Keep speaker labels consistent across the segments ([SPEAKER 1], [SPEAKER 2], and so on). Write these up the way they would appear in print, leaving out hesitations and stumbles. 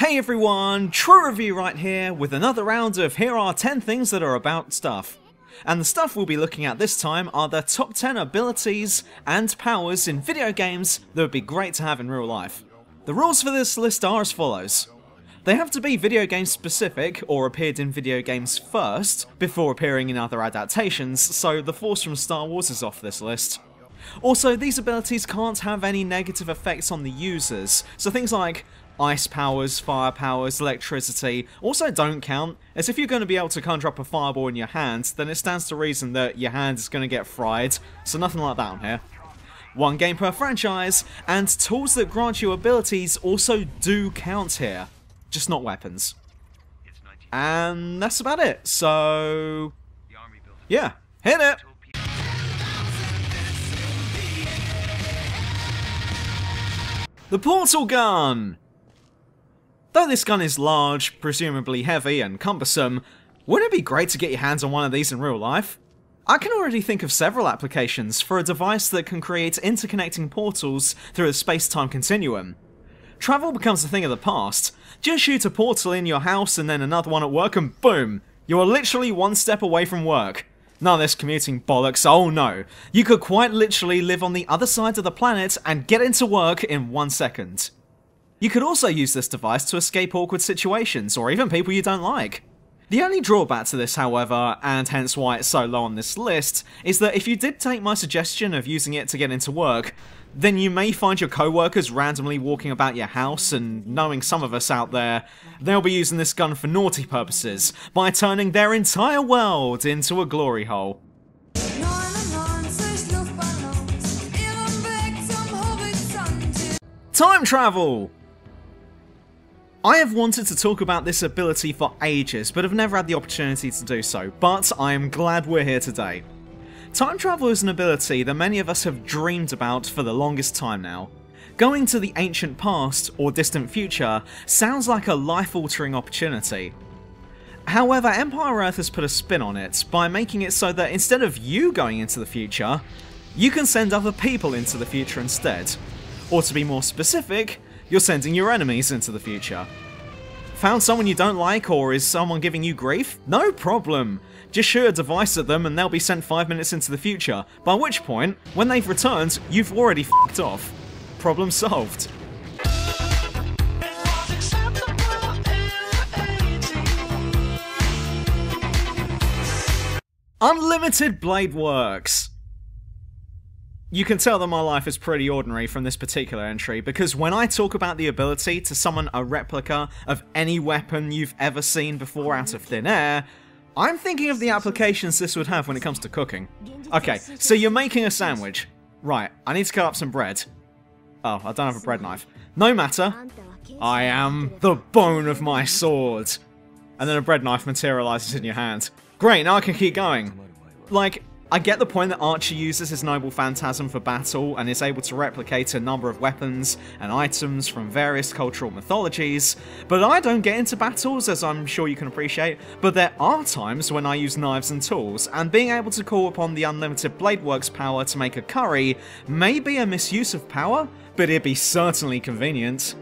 [SPEAKER 1] Hey everyone, True Review right here with another round of here are 10 things that are about stuff. And the stuff we'll be looking at this time are the top 10 abilities and powers in video games that would be great to have in real life. The rules for this list are as follows. They have to be video game specific or appeared in video games first, before appearing in other adaptations, so the Force from Star Wars is off this list. Also, these abilities can't have any negative effects on the users, so things like ice powers, fire powers, electricity also don't count, as if you're going to be able to conjure up a fireball in your hand, then it stands to reason that your hand is going to get fried, so nothing like that on here. One game per franchise, and tools that grant you abilities also do count here, just not weapons. And that's about it, so yeah, hit it! The Portal Gun! Though this gun is large, presumably heavy and cumbersome, wouldn't it be great to get your hands on one of these in real life? I can already think of several applications for a device that can create interconnecting portals through a space-time continuum. Travel becomes a thing of the past. Just shoot a portal in your house and then another one at work and boom! You are literally one step away from work. None of this commuting bollocks, oh no. You could quite literally live on the other side of the planet and get into work in 1 second. You could also use this device to escape awkward situations, or even people you don't like. The only drawback to this, however, and hence why it's so low on this list, is that if you did take my suggestion of using it to get into work, then you may find your co-workers randomly walking about your house, and knowing some of us out there, they'll be using this gun for naughty purposes, by turning their entire world into a glory hole. Time travel! I have wanted to talk about this ability for ages, but have never had the opportunity to do so, but I am glad we're here today. Time travel is an ability that many of us have dreamed about for the longest time now. Going to the ancient past, or distant future, sounds like a life-altering opportunity. However, Empire Earth has put a spin on it, by making it so that instead of you going into the future, you can send other people into the future instead. Or to be more specific, you're sending your enemies into the future. Found someone you don't like, or is someone giving you grief? No problem! Just shoot a device at them and they'll be sent 5 minutes into the future, by which point, when they've returned, you've already f***ed off. Problem solved. Unlimited Blade Works! You can tell that my life is pretty ordinary from this particular entry, because when I talk about the ability to summon a replica of any weapon you've ever seen before out of thin air, I'm thinking of the applications this would have when it comes to cooking. Okay, so you're making a sandwich. Right, I need to cut up some bread. Oh, I don't have a bread knife. No matter. I am the bone of my sword. And then a bread knife materializes in your hand. Great, now I can keep going. Like, I get the point that Archer uses his noble phantasm for battle and is able to replicate a number of weapons and items from various cultural mythologies, but I don't get into battles, as I'm sure you can appreciate, but there are times when I use knives and tools, and being able to call upon the unlimited Blade Works power to make a curry may be a misuse of power, but it'd be certainly convenient.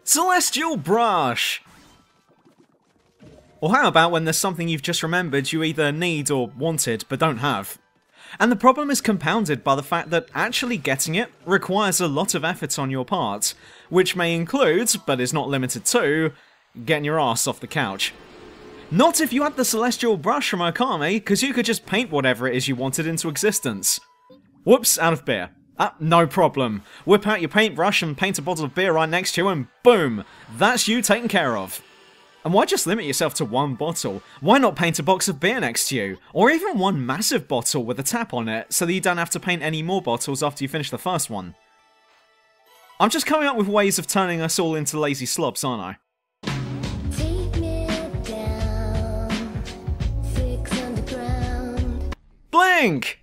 [SPEAKER 1] Celestial Brush! Or how about when there's something you've just remembered you either need or wanted but don't have? And the problem is compounded by the fact that actually getting it requires a lot of effort on your part, which may include, but is not limited to, getting your ass off the couch. Not if you had the Celestial Brush from Okami, because you could just paint whatever it is you wanted into existence. Whoops, out of beer. No problem. Whip out your paintbrush and paint a bottle of beer right next to you and boom! That's you taken care of. And why just limit yourself to one bottle? Why not paint a box of beer next to you? Or even one massive bottle with a tap on it, so that you don't have to paint any more bottles after you finish the first one. I'm just coming up with ways of turning us all into lazy slobs, aren't I? Blink!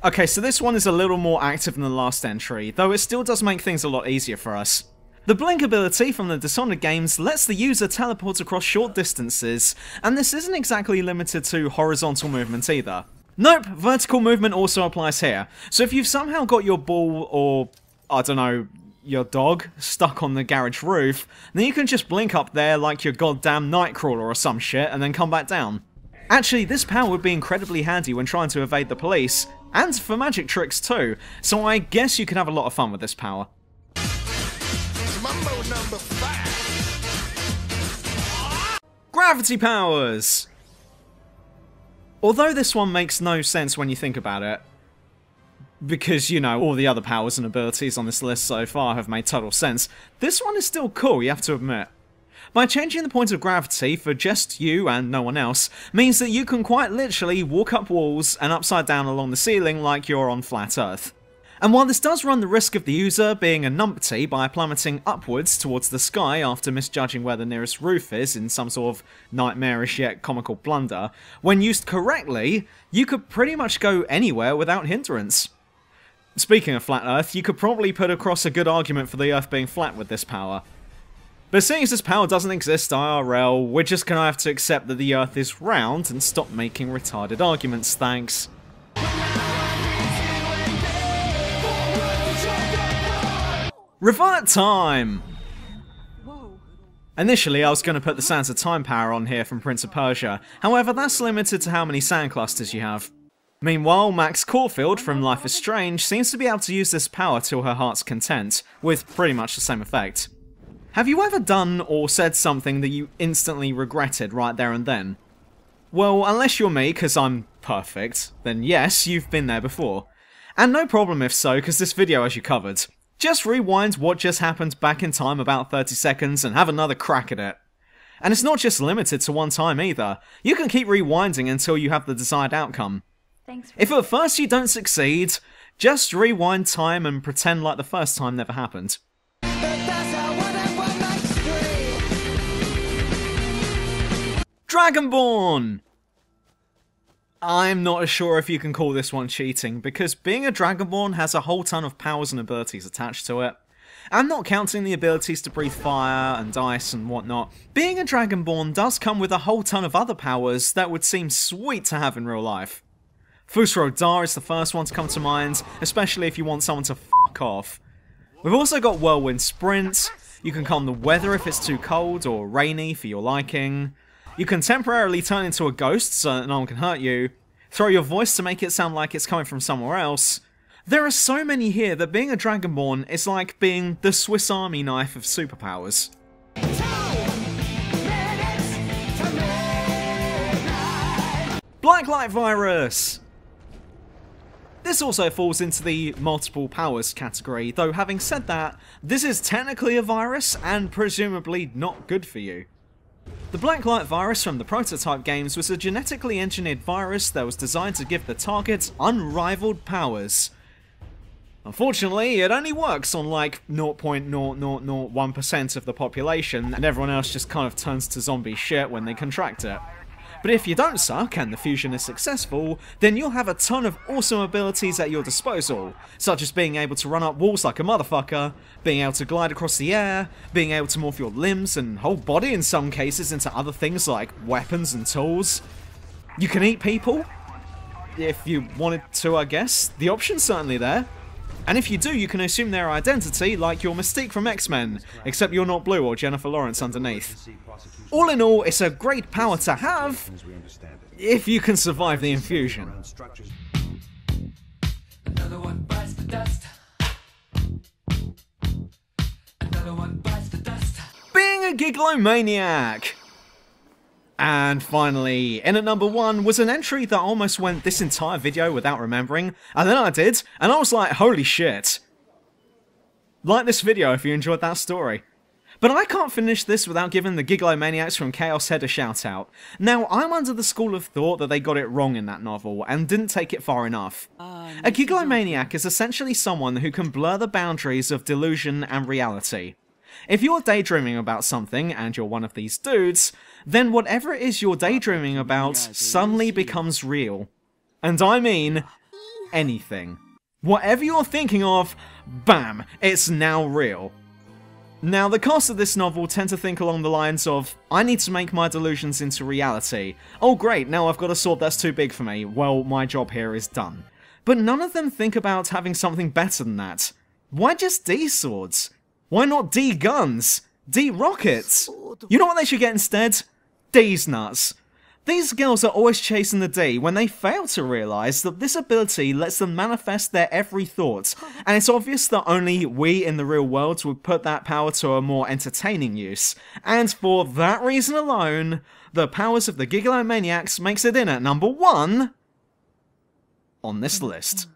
[SPEAKER 1] Okay, so this one is a little more active than the last entry, though it still does make things a lot easier for us. The Blink ability from the Dishonored games lets the user teleport across short distances, and this isn't exactly limited to horizontal movement either. Nope, vertical movement also applies here. So if you've somehow got your ball or, I don't know, your dog stuck on the garage roof, then you can just blink up there like your goddamn Nightcrawler or some shit and then come back down. Actually, this power would be incredibly handy when trying to evade the police, and for magic tricks too, so I guess you could have a lot of fun with this power.
[SPEAKER 2] Mambo number 5.
[SPEAKER 1] Gravity powers! Although this one makes no sense when you think about it, because, you know, all the other powers and abilities on this list so far have made total sense, this one is still cool, you have to admit. By changing the point of gravity for just you and no one else, means that you can quite literally walk up walls and upside down along the ceiling like you're on flat Earth. And while this does run the risk of the user being a numpty by plummeting upwards towards the sky after misjudging where the nearest roof is in some sort of nightmarish yet comical blunder, when used correctly, you could pretty much go anywhere without hindrance. Speaking of flat Earth, you could probably put across a good argument for the Earth being flat with this power. But seeing as this power doesn't exist IRL, we're just gonna have to accept that the Earth is round and stop making retarded arguments, thanks. Revert time!
[SPEAKER 3] Whoa.
[SPEAKER 1] Initially, I was going to put the Sands of Time power on here from Prince of Persia, however that's limited to how many sand clusters you have. Meanwhile, Max Caulfield from Life is Strange seems to be able to use this power to her heart's content, with pretty much the same effect. Have you ever done or said something that you instantly regretted right there and then? Well, unless you're me, because I'm perfect, then yes, you've been there before. And no problem if so, because this video has you covered. Just rewind what just happened back in time about 30 seconds and have another crack at it. And it's not just limited to one time either. You can keep rewinding until you have the desired outcome.
[SPEAKER 3] Thanks for
[SPEAKER 1] If at first you don't succeed, just rewind time and pretend like the first time never happened. Dragonborn! I'm not as sure if you can call this one cheating, because being a Dragonborn has a whole ton of powers and abilities attached to it. I'm not counting the abilities to breathe fire and ice and whatnot. Being a Dragonborn does come with a whole ton of other powers that would seem sweet to have in real life. Fusro Da is the first one to come to mind, especially if you want someone to fuck off. We've also got Whirlwind Sprint, you can calm the weather if it's too cold or rainy for your liking. You can temporarily turn into a ghost so that no one can hurt you, throw your voice to make it sound like it's coming from somewhere else. There are so many here that being a Dragonborn is like being the Swiss Army knife of superpowers. Blacklight Virus! This also falls into the multiple powers category, though having said that, this is technically a virus and presumably not good for you. The Blacklight virus from the Prototype games was a genetically engineered virus that was designed to give the target unrivaled powers. Unfortunately, it only works on like 0.0001% of the population, and everyone else just kind of turns to zombie shit when they contract it. But if you don't suck and the fusion is successful, then you'll have a ton of awesome abilities at your disposal, such as being able to run up walls like a motherfucker, being able to glide across the air, being able to morph your limbs and whole body in some cases into other things like weapons and tools. You can eat people, if you wanted to, I guess. The option's certainly there. And if you do, you can assume their identity like your Mystique from X-Men, except you're not Blue or Jennifer Lawrence underneath. All in all, it's a great power to have, if you can survive the infusion.
[SPEAKER 4] Another one bites the dust. Another one bites the dust.
[SPEAKER 1] Being a Giglomaniac! And finally, in at number 1 was an entry that almost went this entire video without remembering, and then I did, and I was like, holy shit. Like this video if you enjoyed that story. But I can't finish this without giving the Giglomaniacs from Chaos Head a shout out. Now, I'm under the school of thought that they got it wrong in that novel, and didn't take it far enough. A Giglomaniac is essentially someone who can blur the boundaries of delusion and reality. If you're daydreaming about something, and you're one of these dudes, then whatever it is you're daydreaming about suddenly becomes real. And I mean, anything. Whatever you're thinking of, bam, it's now real. Now, the cast of this novel tend to think along the lines of, I need to make my delusions into reality. Oh great, now I've got a sword that's too big for me. Well, my job here is done. But none of them think about having something better than that. Why just D swords? Why not D guns? D rockets? You know what they should get instead? D's nuts. These girls are always chasing the D when they fail to realise that this ability lets them manifest their every thought, and it's obvious that only we in the real world would put that power to a more entertaining use, and for that reason alone, the powers of the Gigolomaniacs makes it in at number 1 on this list.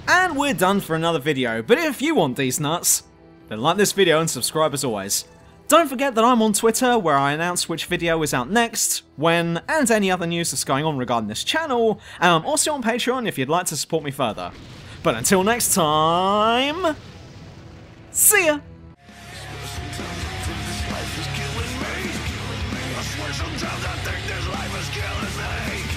[SPEAKER 1] And we're done for another video, but if you want these nuts, then like this video and subscribe as always. Don't forget that I'm on Twitter, where I announce which video is out next, when, and any other news that's going on regarding this channel, and I'm also on Patreon if you'd like to support me further. But until next time, see ya!
[SPEAKER 2] Sometimes I think this life is killing me.